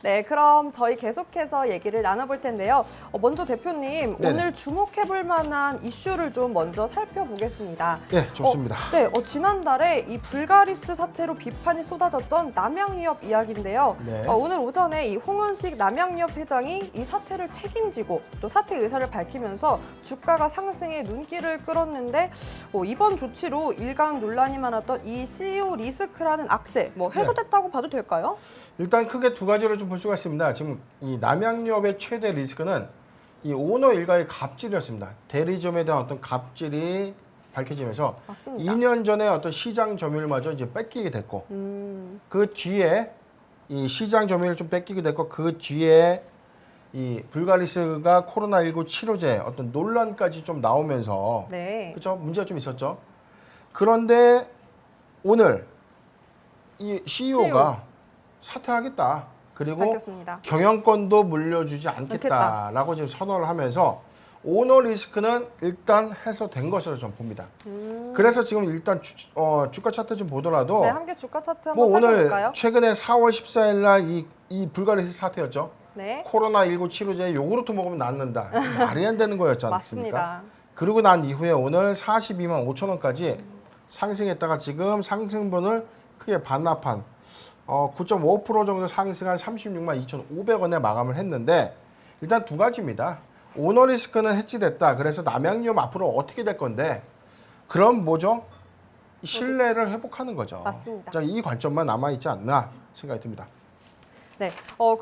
네, 그럼 저희 계속해서 얘기를 나눠볼 텐데요. 먼저 대표님, 네네. 오늘 주목해볼 만한 이슈를 좀 먼저 살펴보겠습니다. 네, 좋습니다. 지난달에 이 불가리스 사태로 비판이 쏟아졌던 남양유업 이야기인데요. 네. 오늘 오전에 이 홍은식 남양유업 회장이 이 사태를 책임지고 또 사퇴 의사를 밝히면서 주가가 상승에 눈길을 끌었는데 이번 조치로 일간 논란이 많았던 이 CEO 리스크라는 악재 해소됐다고 봐도 될까요? 일단 크게 두 가지로 좀 볼 수가 있습니다. 지금 이 남양유업의 최대 리스크는 이 오너 일가의 갑질이었습니다. 대리점에 대한 어떤 갑질이 밝혀지면서 맞습니다. 2년 전에 어떤 시장 점유율마저 이제 뺏기게 됐고 그 뒤에 이 시장 점유율을 좀 뺏기게 됐고 그 뒤에 이 불가리스가 코로나19 치료제 어떤 논란까지 좀 나오면서 네. 그렇죠? 문제가 좀 있었죠. 그런데 오늘 이 CEO가 사퇴하겠다. 그리고 밝혔습니다. 경영권도 물려주지 않겠다라고 지금 선언을 하면서 오너 리스크는 일단 해소된 것으로 좀 봅니다. 그래서 지금 일단 주가 차트 좀 보더라도 네, 함께 주가 차트 한번 오늘 살펴볼까요? 최근에 4월 14일 날 이 불가리스 사태였죠. 네, 코로나19 치료제 요구르트 먹으면 낫는다. 말이 안 되는 거였지 않습니까? 맞습니다. 그러고 난 이후에 오늘 42만 5천 원까지 상승했다가 지금 상승분을 크게 반납한 9.5% 정도 상승한 36만 2,500원에 마감을 했는데 일단 두 가지입니다. 오너 리스크는 해지됐다. 그래서 남양유업 앞으로 어떻게 될 건데 그럼 뭐죠? 신뢰를 회복하는 거죠. 맞습니다. 자, 이 관점만 남아있지 않나 생각이 듭니다. 네,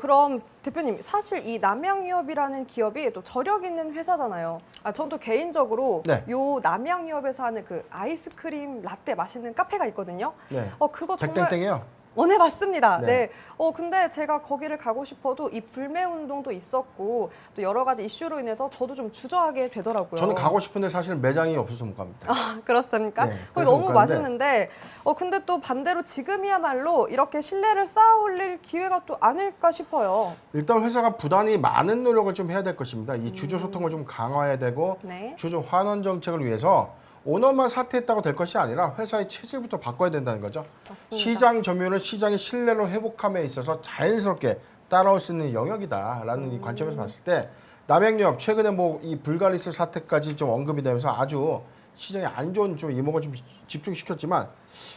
그럼 대표님 사실 이 남양유업이라는 기업이 또 저력 있는 회사잖아요. 전 또 개인적으로 네. 요 남양유업에서 하는 그 아이스크림 라떼 맛있는 카페가 있거든요. 네. 그거 정말 백땡땡이요? 네, 맞습니다. 네. 네. 근데 제가 거기를 가고 싶어도 이 불매 운동도 있었고 또 여러 가지 이슈로 인해서 저도 좀 주저하게 되더라고요. 저는 가고 싶은데 사실 매장이 없어서 못 갑니다. 그렇습니까? 네, 거기 그래서 너무 못 가는데. 맛있는데 근데 또 반대로 지금이야말로 이렇게 신뢰를 쌓아 올릴 기회가 또 아닐까 싶어요. 일단 회사가 부단히 많은 노력을 좀 해야 될 것입니다. 이 주주 소통을 좀 강화해야 되고 네. 주주 환원 정책을 위해서 오너만 사퇴했다고 될 것이 아니라 회사의 체질부터 바꿔야 된다는 거죠. 맞습니다. 시장 점유율은 시장의 신뢰를 회복함에 있어서 자연스럽게 따라올 수 있는 영역이다라는 이 관점에서 봤을 때 남양유업 최근에 이 불가리스 사태까지 좀 언급이 되면서 아주 시장에 안 좋은 좀 이목을 좀 집중시켰지만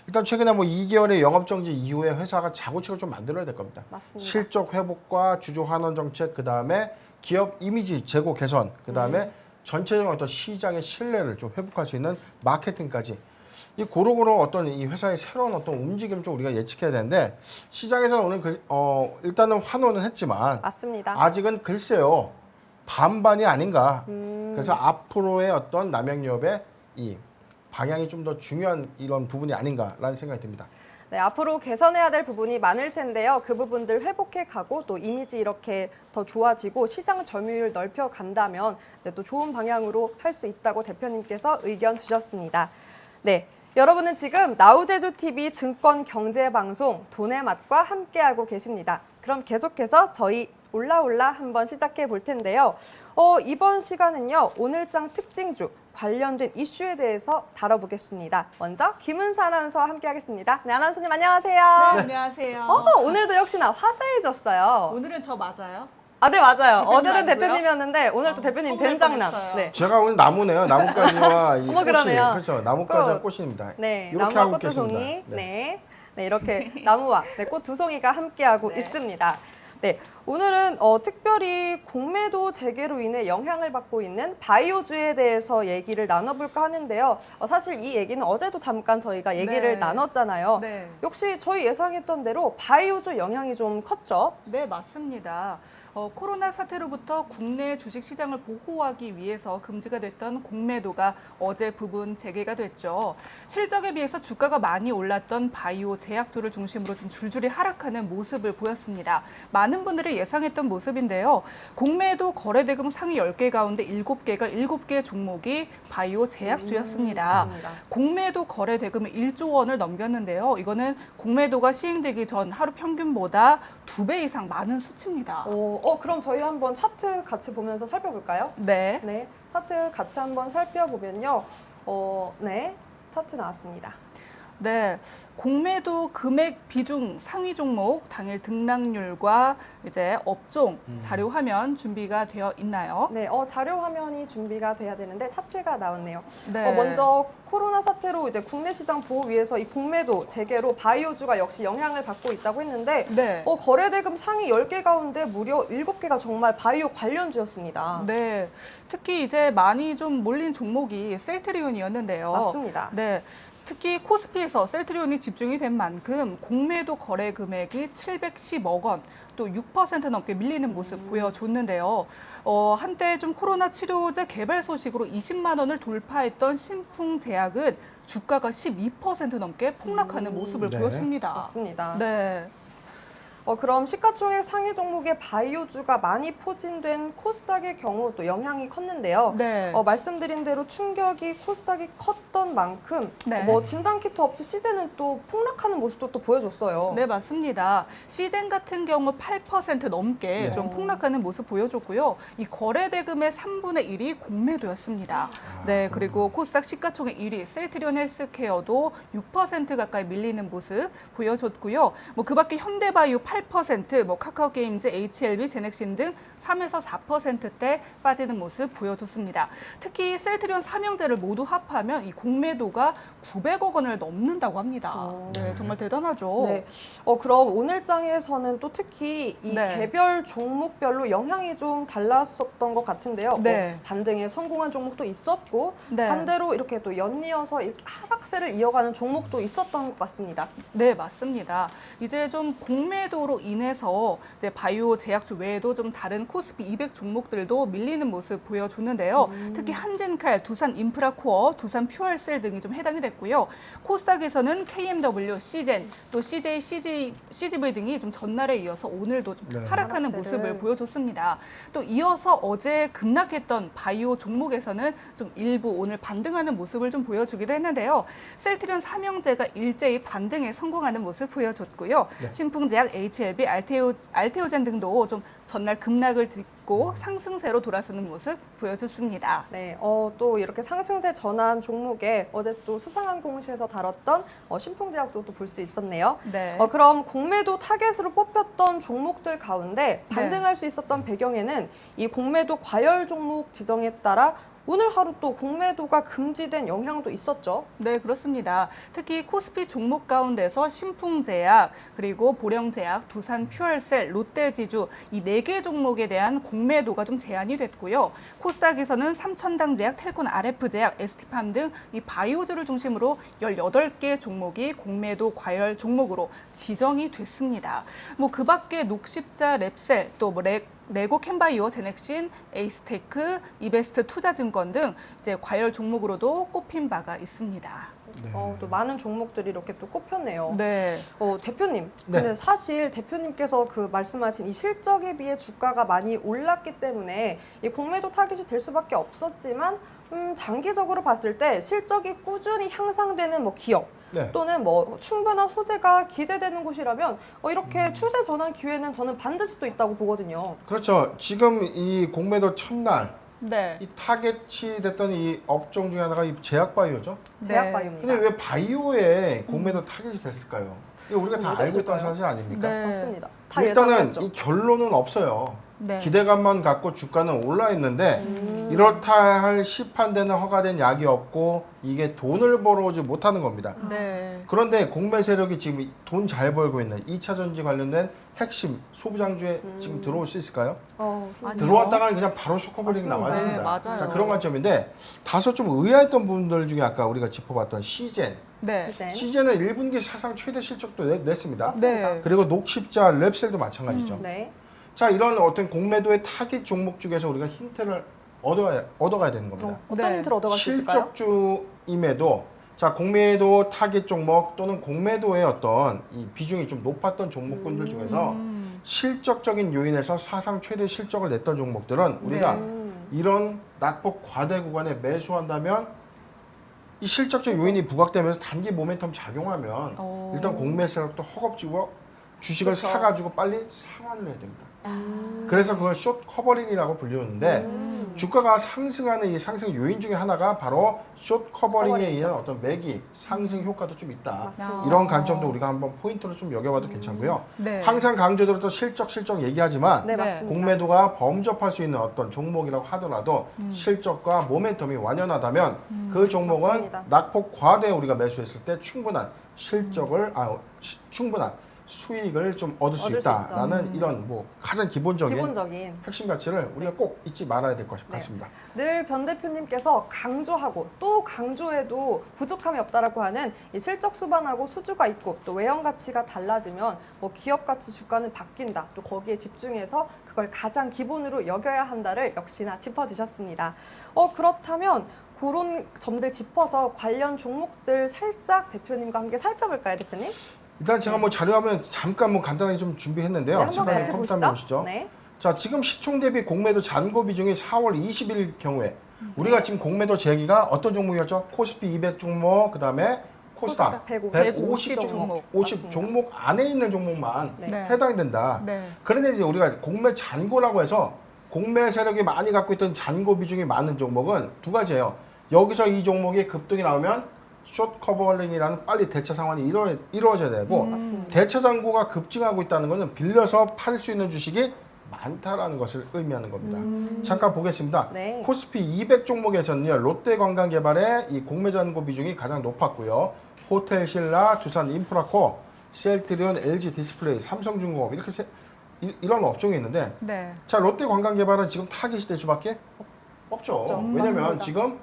일단 최근에 2개월의 영업정지 이후에 회사가 자구책을 좀 만들어야 될 겁니다. 맞습니다. 실적 회복과 주주 환원 정책, 그 다음에 기업 이미지 제고 개선, 그 다음에 전체적인 어떤 시장의 신뢰를 좀 회복할 수 있는 마케팅까지 이 고루고루 어떤 이 회사의 새로운 어떤 움직임 좀 우리가 예측해야 되는데 시장에서는 오늘 일단은 환호는 했지만 맞습니다. 아직은 글쎄요 반반이 아닌가. 그래서 앞으로의 어떤 남양유업의 이 방향이 좀 더 중요한 이런 부분이 아닌가라는 생각이 듭니다. 네, 앞으로 개선해야 될 부분이 많을 텐데요. 그 부분들 회복해 가고 또 이미지 이렇게 더 좋아지고 시장 점유율 넓혀 간다면 또 좋은 방향으로 할 수 있다고 대표님께서 의견 주셨습니다. 네, 여러분은 지금 나우제주TV 증권경제방송 돈의 맛과 함께하고 계십니다. 그럼 계속해서 저희 올라올라 한번 시작해 볼 텐데요. 이번 시간은요, 오늘장 특징주 관련된 이슈에 대해서 다뤄보겠습니다. 먼저 김은사 아나운서와 함께하겠습니다. 네, 아나운서님 안녕하세요. 네, 안녕하세요. 오늘도 역시나 화사해졌어요. 오늘은 저 맞아요? 네, 맞아요. 대표님 어제는 아니고요? 대표님이었는데 오늘 또 대표님 서운할 된장남. 뻔했어요. 네. 제가 오늘 나무네요. 나뭇가지와 이 꽃이 그러네요. 그렇죠. 나뭇가지와 꽃. 꽃입니다. 네, 이렇게 나무와 하고 꽃 두 계십니다. 송이. 네. 네, 이렇게 나무와 꽃 두 송이가 함께하고 네. 있습니다. 네, 오늘은 특별히 공매도 재개로 인해 영향을 받고 있는 바이오주에 대해서 얘기를 나눠볼까 하는데요. 사실 이 얘기는 어제도 잠깐 저희가 얘기를 네. 나눴잖아요. 네. 역시 저희 예상했던 대로 바이오주 영향이 좀 컸죠. 네, 맞습니다. 코로나 사태로부터 국내 주식 시장을 보호하기 위해서 금지가 됐던 공매도가 어제 부분 재개가 됐죠. 실적에 비해서 주가가 많이 올랐던 바이오 제약주를 중심으로 좀 줄줄이 하락하는 모습을 보였습니다. 많은 분들이 예상했던 모습인데요. 공매도 거래대금 상위 10개 가운데 7개가 7개 종목이 바이오 제약주였습니다. 맞습니다. 공매도 거래대금은 1조 원을 넘겼는데요. 이거는 공매도가 시행되기 전 하루 평균보다 2배 이상 많은 수치입니다. 그럼 저희 한번 차트 같이 보면서 살펴볼까요? 네. 네, 차트 같이 한번 살펴보면요. 네, 차트 나왔습니다. 네, 공매도 금액 비중 상위 종목 당일 등락률과 이제 업종 자료 화면 준비가 되어 있나요? 네, 자료 화면이 준비가 돼야 되는데 차트가 나왔네요. 네. 먼저 코로나 사태로 이제 국내 시장 보호 위해서 이 공매도 재개로 바이오주가 역시 영향을 받고 있다고 했는데 네. 거래대금 상위 10개 가운데 무려 7개가 정말 바이오 관련주였습니다. 네, 특히 이제 많이 좀 몰린 종목이 셀트리온이었는데요. 맞습니다. 네, 특히 코스피에서 셀트리온이 집중이 된 만큼 공매도 거래 금액이 710억 원, 또 6% 넘게 밀리는 모습 보여줬는데요. 한때 좀 코로나 치료제 개발 소식으로 20만 원을 돌파했던 신풍제약은 주가가 12% 넘게 폭락하는 모습을 네. 보였습니다. 맞습니다. 네. 그럼 시가총액 상위 종목의 바이오주가 많이 포진된 코스닥의 경우 또 영향이 컸는데요. 네. 말씀드린 대로 충격이 코스닥이 컸던 만큼 네. 진단키트 업체 시제는 또 폭락하는 모습도 또 보여줬어요. 네, 맞습니다. 시젠 같은 경우 8% 넘게 네. 좀 폭락하는 모습 보여줬고요. 이 거래 대금의 3분의 1이 공매도였습니다. 네, 그리고 코스닥 시가총액 1위 셀트리온 헬스케어도 6% 가까이 밀리는 모습 보여줬고요. 그 밖에 현대바이오 8%, 카카오게임즈, HLB, 제넥신 등 3에서 4%대 빠지는 모습 보여줬습니다. 특히 셀트리온 삼형제를 모두 합하면 이 공매도가 900억 원을 넘는다고 합니다. 네, 정말 대단하죠. 네. 그럼 오늘 장에서는 또 특히 이 네. 개별 종목별로 영향이 좀 달랐었던 것 같은데요. 네. 반등에 성공한 종목도 있었고 네. 반대로 이렇게 또 연이어서 이렇게 하락세를 이어가는 종목도 있었던 것 같습니다. 네, 맞습니다. 이제 좀 공매도로 인해서 이제 바이오 제약주 외에도 좀 다른 코스피 200 종목들도 밀리는 모습 보여줬는데요. 특히 한진칼, 두산 인프라코어, 두산 퓨얼셀 등이 좀 해당이 됐고요. 코스닥에서는 KMW, 시젠, 또 CJ, CGV 등이 좀 전날에 이어서 오늘도 좀 네. 하락하는 하락세를. 모습을 보여줬습니다. 또 이어서 어제 급락했던 바이오 종목에서는 좀 일부 오늘 반등하는 모습을 좀 보여주기도 했는데요. 셀트리온 삼형제가 일제히 반등에 성공하는 모습 보여줬고요. 네. 신풍제약, HLB, 알테오젠 등도 좀 전날 급락을 딛고 상승세로 돌아서는 모습 보여줬습니다. 네, 또 이렇게 상승세 전환 종목에 어제 또 수상항공시에서 다뤘던 신풍제약도 또 볼 수 있었네요. 네. 그럼 공매도 타겟으로 뽑혔던 종목들 가운데 반등할 수 있었던 배경에는 이 공매도 과열 종목 지정에 따라 오늘 하루 또 공매도가 금지된 영향도 있었죠. 네, 그렇습니다. 특히 코스피 종목 가운데서 신풍제약, 그리고 보령제약, 두산 퓨얼셀, 롯데지주 이 4개 종목에 대한 공매도가 좀 제한이 됐고요. 코스닥에서는 삼천당제약, 텔콘 RF제약, ST팜 등 이 바이오주를 중심으로 18개 종목이 공매도 과열 종목으로 지정이 됐습니다. 그 밖에 녹십자, 랩셀, 또 레고 캔바이오, 제넥신, 에이스테크, 이베스트 투자증권 등 이제 과열 종목으로도 꼽힌 바가 있습니다. 네. 또 많은 종목들이 이렇게 또 꼽혔네요. 네. 대표님, 네. 근데 사실 대표님께서 그 말씀하신 이 실적에 비해 주가가 많이 올랐기 때문에 이 공매도 타깃이 될 수밖에 없었지만 장기적으로 봤을 때 실적이 꾸준히 향상되는 기업 네. 또는 충분한 호재가 기대되는 곳이라면 이렇게 추세 전환 기회는 저는 반드시 또 있다고 보거든요. 그렇죠. 지금 이 공매도 첫날 네. 이 타겟이 됐던 이 업종 중에 하나가 이 제약바이오죠. 제약바이오입니다. 근데 왜 바이오에 공매도 타겟이 됐을까요? 이거 우리가 다 알고 있던 사실 아닙니까? 네. 맞습니다. 다 일단은 예상했죠. 이 결론은 없어요. 네. 기대감만 갖고 주가는 올라 있는데 이렇다 할 시판되는 허가된 약이 없고 이게 돈을 벌어오지 못하는 겁니다. 네. 그런데 공매 세력이 지금 돈 잘 벌고 있는 2차 전지 관련된 핵심 소부장주에 지금 들어올 수 있을까요? 아니요. 들어왔다가 그냥 바로 쇼커버링 맞습니다. 나와야 네, 됩니다. 맞아요. 자, 그런 관점인데 다소 좀 의아했던 부분들 중에 아까 우리가 짚어봤던 시젠. 네. 시젠. 시젠은 1분기 사상 최대 실적도 냈습니다. 네. 그리고 녹십자, 랩셀도 마찬가지죠. 네. 자, 이런 어떤 공매도의 타깃 종목 중에서 우리가 힌트를 얻어가야 되는 겁니다. 어떤 네. 힌트를 얻어갈 수 있을까요? 실적주임에도 자, 공매도 타깃 종목 또는 공매도의 어떤 이 비중이 좀 높았던 종목군들 중에서 실적적인 요인에서 사상 최대 실적을 냈던 종목들은 우리가 이런 낙폭 과대 구간에 매수한다면 이 실적적 요인이 부각되면서 단기 모멘텀 작용하면 일단 공매 세력도 허겁지겁 주식을 그렇죠. 사가지고 빨리 상환을 해야 됩니다. 그래서 그걸 숏 커버링이라고 불리는데 주가가 상승하는 이 상승 요인 중에 하나가 바로 숏 커버링에 커버링이죠. 의한 어떤 매기 상승 효과도 좀 있다. 맞습니다. 이런 관점도 우리가 한번 포인트로 좀 여겨봐도 괜찮고요. 네. 항상 강조드렸던 실적 얘기하지만 네, 네. 맞습니다. 공매도가 범접할 수 있는 어떤 종목이라고 하더라도 실적과 모멘텀이 완연하다면 그 종목은 맞습니다. 낙폭 과대에 우리가 매수했을 때 충분한 실적을 충분한 수익을 좀 얻을 수 얻을 수 있다라는 이런 뭐 가장 기본적인 기본적인 핵심 가치를 우리가 꼭 잊지 말아야 될 것 같습니다. 늘 변 대표님께서 강조하고 또 강조해도 부족함이 없다라고 하는 이 실적 수반하고 수주가 있고 또 외형 가치가 달라지면 뭐 기업 가치 주가는 바뀐다. 또 거기에 집중해서 그걸 가장 기본으로 여겨야 한다를 역시나 짚어주셨습니다. 그렇다면 그런 점들 짚어서 관련 종목들 살짝 대표님과 함께 살펴볼까요, 대표님? 일단 제가 뭐 자료화면 잠깐 뭐 간단하게 좀 준비했는데요. 네, 한번 같이 컴퓨터 보시죠. 한번 보시죠. 네. 자, 지금 시총 대비 공매도 잔고 비중이 4월 20일 경우에 우리가 지금 공매도 재기가 어떤 종목이었죠? 코스피 200 종목, 그다음에 코스닥 150 종목. 50 맞습니다. 종목 안에 있는 종목만 네. 네. 해당된다. 네. 그런데 이제 우리가 공매 잔고라고 해서 공매 세력이 많이 갖고 있던 잔고 비중이 많은 종목은 두 가지예요. 여기서 이 종목이 급등이 나오면 숏 커버링이라는 빨리 대차 상황이 이루어져야 되고 맞습니다. 대차 잔고가 급증하고 있다는 것은 빌려서 팔 수 있는 주식이 많다라는 것을 의미하는 겁니다. 잠깐 보겠습니다. 네. 코스피 200 종목에서는요, 롯데관광개발의 이 공매 잔고 비중이 가장 높았고요. 호텔신라, 두산인프라코, 셀트리온, LG 디스플레이, 삼성중공업 이렇게 이런 업종이 있는데, 네. 자, 롯데관광개발은 지금 타깃이 될 수밖에 없죠. 없죠. 왜냐면 맞습니다. 지금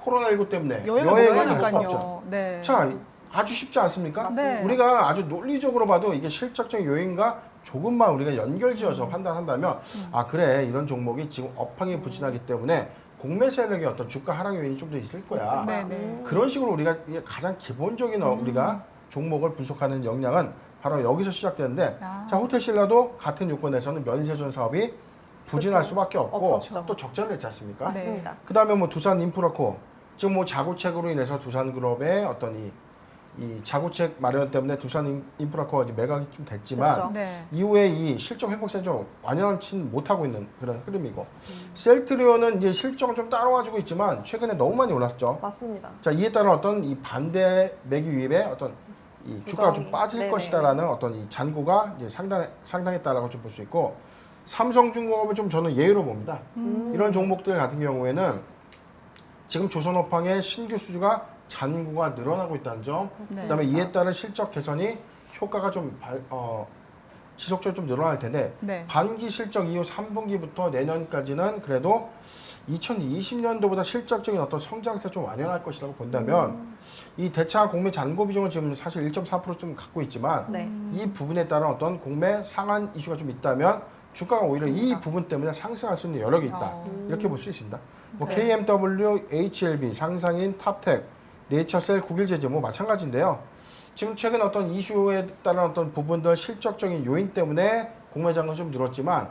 코로나19 때문에 여행을 여행을 못 갈 수가 없죠. 가니까요. 네. 자, 아주 쉽지 않습니까? 네. 우리가 아주 논리적으로 봐도 이게 실적적 요인과 조금만 우리가 연결지어서 판단한다면 아 그래 이런 종목이 지금 업황이 부진하기 때문에 공매 세력의 어떤 주가 하락 요인이 좀 더 있을 거야. 네, 네. 그런 식으로 우리가 이게 가장 기본적인 우리가 종목을 분석하는 역량은 바로 여기서 시작되는데 아. 자 호텔신라도 같은 요건에서는 면세점 사업이 부진할 그렇죠. 수밖에 없고 없었죠. 또 적자를 냈지 않습니까? 네. 맞습니다. 그다음에 뭐 두산인프라코 지금 뭐 자구책으로 인해서 두산그룹의 어떤 이 자구책 마련 때문에 두산인프라코가 이제 매각이 좀 됐지만 됐죠. 네. 이후에 이 실적 회복세는 좀 완연치 못하고 있는 그런 흐름이고 셀트리온은 이제 실적은 좀 따라와주고 있지만 최근에 너무 많이 올랐죠. 맞습니다. 자 이에 따른 어떤 이 반대 매기 유입에 어떤 이 주가가 좀 조정이. 빠질 네네. 것이다라는 어떤 이 잔고가 이제 상당했다라고 좀 볼 수 있고 삼성중공업을 좀 저는 예외로 봅니다. 이런 종목들 같은 경우에는 지금 조선업황의 신규 수주가 잔고가 늘어나고 있다는 점, 네. 그다음에 이에 따른 실적 개선이 효과가 좀 지속적으로 좀 늘어날 텐데 네. 반기 실적 이후 3분기부터 내년까지는 그래도 2020년도보다 실적적인 어떤 성장세 좀 완연할 것이라고 본다면 이 대차 공매 잔고 비중은 지금 사실 1.4%좀 갖고 있지만 네. 이 부분에 따른 어떤 공매 상한 이슈가 좀 있다면 주가가 오히려 이 맞습니다. 부분 때문에 상승할 수 있는 여력이 있다. 어. 이렇게 볼 수 있습니다. 뭐 네. KMW, HLB, 상상인, 탑텍, 네이처셀, 국일제조 뭐 마찬가지인데요. 지금 최근 어떤 이슈에 따른 어떤 부분들 실적적인 요인 때문에 공매 잔고가 좀 늘었지만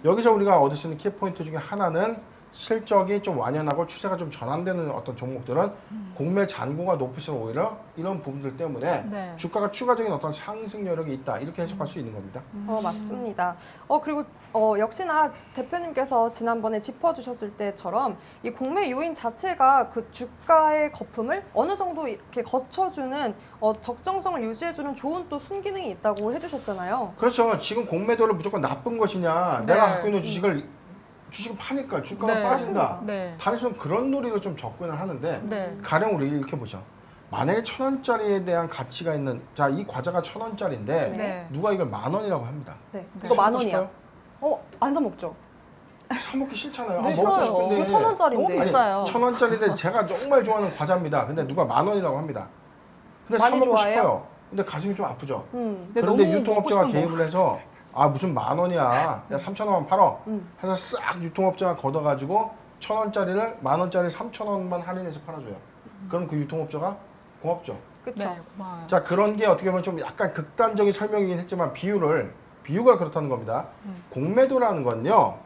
여기서 우리가 얻을 수 있는 키포인트 중에 하나는 실적이 좀 완연하고 추세가 좀 전환되는 어떤 종목들은 공매 잔고가 높을수록 오히려 이런 부분들 때문에 네. 주가가 추가적인 어떤 상승 여력이 있다 이렇게 해석할 수 있는 겁니다. 맞습니다. 그리고 역시나 대표님께서 지난번에 짚어주셨을 때처럼 이 공매 요인 자체가 그 주가의 거품을 어느 정도 이렇게 거쳐주는 적정성을 유지해주는 좋은 또 순기능이 있다고 해주셨잖아요. 그렇죠. 지금 공매도를 무조건 나쁜 것이냐. 네. 내가 갖고 있는 주식을 파니까 주가가 네. 빠진다. 네. 단순 그런 논리로 좀 접근을 하는데 네. 가령 우리 이렇게 보죠. 만약에 1,000원짜리에 대한 가치가 있는 자 이 과자가 1,000원짜리인데 네. 누가 이걸 10,000원이라고 합니다. 네. 네. 이거 만 사먹고 원이야. 싶어요? 안 사 먹죠? 사 먹기 싫잖아요. 네, 아, 먹고 싫어요. 싶은데 이거 1,000원짜리인데. 너무 비싸요. 1,000원짜리인데 제가 정말 좋아하는 과자입니다. 근데 누가 10,000원이라고 합니다. 근데 사 많이 먹고 좋아해요? 싶어요. 근데 가슴이 좀 아프죠. 근데 그런데 너무 유통업자가 먹고 싶으면 개입을 해서 아 무슨 10,000원이야. 야 3,000원만 팔어. 음. 해서 싹 유통업자가 걷어가지고 1,000원짜리를 10,000원짜리 3,000원만 할인해서 팔아줘요. 그럼 그 유통업자가 고맙죠. 그렇죠. 네, 고마워요. 자 그런 게 어떻게 보면 좀 약간 극단적인 설명이긴 했지만 비유가 그렇다는 겁니다. 공매도라는 건요.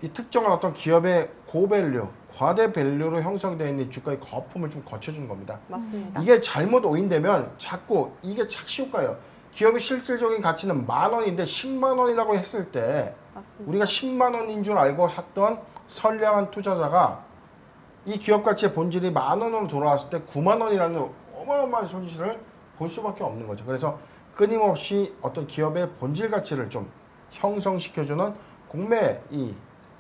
이 특정한 어떤 기업의 고밸류, 과대 밸류로 형성되어 있는 주가의 거품을 좀 거쳐주는 겁니다. 맞습니다. 이게 잘못 오인되면 자꾸 이게 착시 효과예요. 기업의 실질적인 가치는 10,000원인데 10만 원이라고 했을 때 맞습니다. 우리가 10만 원인 줄 알고 샀던 선량한 투자자가 이 기업 가치의 본질이 10,000원으로 돌아왔을 때 9만 원이라는 어마어마한 손실을 볼 수밖에 없는 거죠. 그래서 끊임없이 어떤 기업의 본질 가치를 좀 형성시켜주는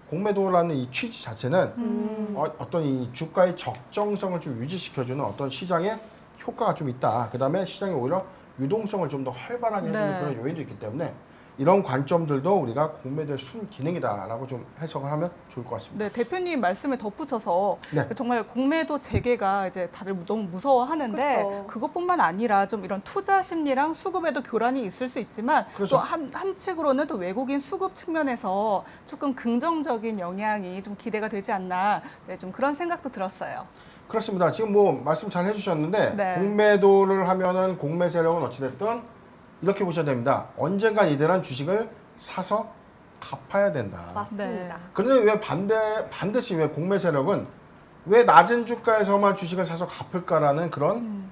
공매도라는 이 취지 자체는 어떤 이 주가의 적정성을 좀 유지시켜주는 어떤 시장의 효과가 좀 있다. 그 다음에 시장이 오히려 유동성을 좀 더 활발하게 해주는 네. 그런 요인도 있기 때문에 이런 관점들도 우리가 공매도의 순기능이다라고 좀 해석을 하면 좋을 것 같습니다. 네, 대표님 말씀에 덧붙여서 네. 정말 공매도 재개가 이제 다들 너무 무서워하는데 그쵸. 그것뿐만 아니라 좀 이런 투자 심리랑 수급에도 교란이 있을 수 있지만 그렇죠. 또 한측으로는 또 외국인 수급 측면에서 조금 긍정적인 영향이 좀 기대가 되지 않나 네, 좀 그런 생각도 들었어요. 그렇습니다. 지금 뭐 말씀 잘 해주셨는데 네. 공매도를 하면은 공매 세력은 어찌됐든 이렇게 보셔야 됩니다. 언젠간 이들은 주식을 사서 갚아야 된다. 맞습니다. 그런데 왜 반드시 왜 공매 세력은 왜 낮은 주가에서만 주식을 사서 갚을까라는 그런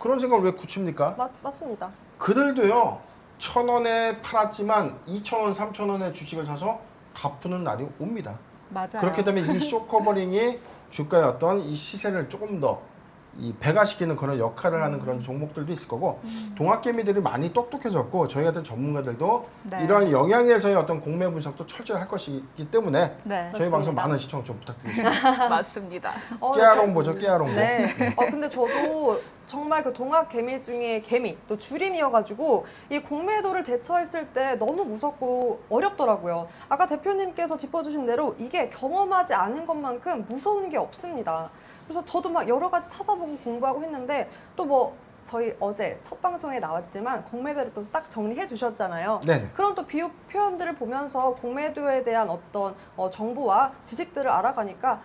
생각을 왜 굳힙니까? 맞습니다. 그들도요 1,000원에 팔았지만 2,000원, 3,000원에 주식을 사서 갚는 날이 옵니다. 맞아요. 그렇기 때문에 이 쇼커버링이 주가의 어떤 이 시세를 조금 더 이 배가시키는 그런 역할을 하는 그런 종목들도 있을 거고 동학개미들이 많이 똑똑해졌고 저희 같은 전문가들도 네. 이러한 영향에서의 어떤 공매 분석도 철저히 할 것이기 때문에 네, 저희 방송 맞습니다. 많은 시청 좀 부탁드리겠습니다. 맞습니다. 깨알홍 보죠, 깨알홍 보. 네. 근데 저도 정말 그 동학 개미 중에 개미, 또 주린이어가지고 이 공매도를 대처했을 때 너무 무섭고 어렵더라고요. 아까 대표님께서 짚어주신 대로 이게 경험하지 않은 것만큼 무서운 게 없습니다. 그래서 저도 막 여러 가지 찾아보고 공부하고 했는데 또 뭐 저희 어제 첫 방송에 나왔지만 공매도를 또 싹 정리해 주셨잖아요. 네. 그런 또 비유 표현들을 보면서 공매도에 대한 어떤 정보와 지식들을 알아가니까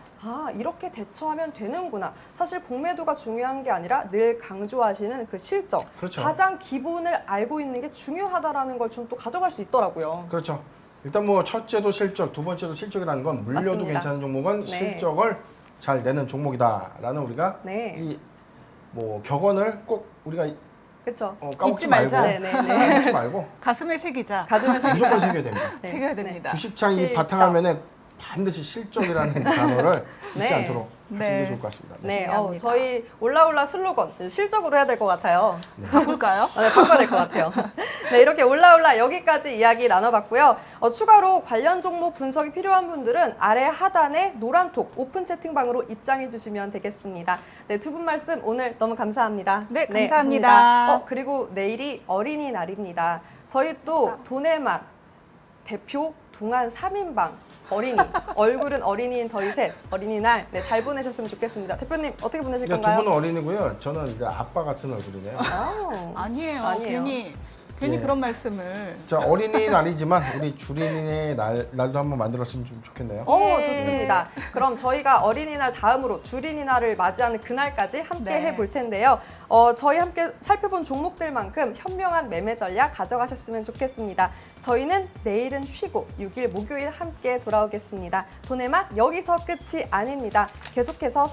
이렇게 대처하면 되는구나. 사실 공매도가 중요한 게 아니라 늘 강조하시는 그 실적, 그렇죠. 가장 기본을 알고 있는 게 중요하다라는 걸 좀 또 가져갈 수 있더라고요. 그렇죠. 일단 뭐 첫째도 실적, 두 번째도 실적이라는 건 물려도 맞습니다. 괜찮은 종목은 네. 실적을 잘 내는 종목이다라는 우리가 네, 이 뭐 격언을 꼭 우리가 그렇죠. 까먹지 잊지 말자. 말고 네네네. 까먹지 말고 가슴에 새기자. 가슴에 무조건 새겨야 됩니다. 네. 새겨야 됩니다. 주식창 이 실적. 바탕화면에 반드시 실적이라는 단어를 잊지 네. 않도록 하시는 네. 게 좋을 것 같습니다. 네, 중요합니다. 저희 올라올라 슬로건 실적으로 해야 될 것 같아요. 바꿀까요? 네, 바꿔야 될 것 같아요. 네, 이렇게 올라올라 여기까지 이야기 나눠봤고요. 추가로 관련 종목 분석이 필요한 분들은 아래 하단에 노란톡 오픈 채팅방으로 입장해 주시면 되겠습니다. 네, 두 분 말씀 오늘 너무 감사합니다. 네, 감사합니다. 감사합니다. 그리고 내일이 어린이날입니다. 저희 또 돈의 맛 대표 동안 3인방 어린이 얼굴은 어린이인 저희 셋 어린이날 잘 보내셨으면 좋겠습니다. 대표님 어떻게 보내실 두 건가요? 분은 어린이고요. 저는 이제 아빠 같은 얼굴이네요. 아니에요. 아니에요. 괜히 네. 그런 말씀을. 자, 어린이날이지만 우리 주린이의 날도 한번 만들었으면 좀 좋겠네요. 예. 좋습니다. 그럼 저희가 어린이날 다음으로 주린이날을 맞이하는 그날까지 함께 네. 해볼 텐데요. 저희 함께 살펴본 종목들만큼 현명한 매매 전략 가져가셨으면 좋겠습니다. 저희는 내일은 쉬고 6일 목요일 함께 돌아오겠습니다. 돈의 맛 여기서 끝이 아닙니다. 계속해서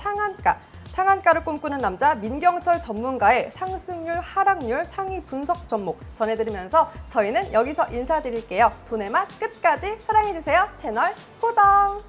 상한가를 꿈꾸는 남자 민경철 전문가의 상승률, 하락률, 상위 분석 전목 전해드리면서 저희는 여기서 인사드릴게요. 돈의 맛 끝까지 사랑해주세요. 채널 고정!